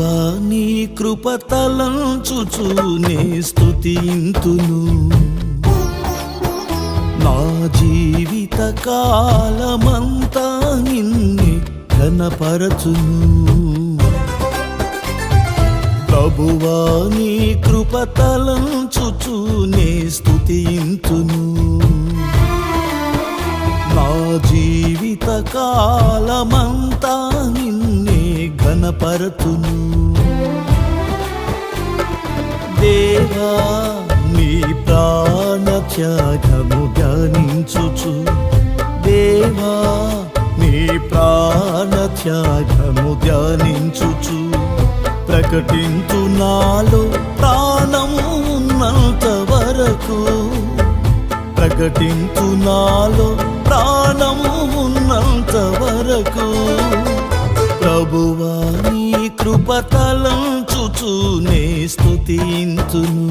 ప్రభువా నీ కృపతలంచుచు నే స్తుతింతును నా జీవిత కాలమంతా నిన్నే ఘనపరచును ప్రభువా నీ కృపతలంచుచు నే స్తుతింతును నా జీవిత కాలమంతా నిన్నే ఘనపరచును దేవా నీ ప్రాణ త్యాగము ధ్యానించుచు దేవా నీ ప్రాణ త్యాగము ధ్యానించుచు ప్రకటించు నాలో ప్రాణము ఉన్నంత వరకు ప్రకటించు నాలో ప్రాణము ఉన్నంత వరకు ప్రభువా నీ కృపతలంచుచు నే స్తుతింతును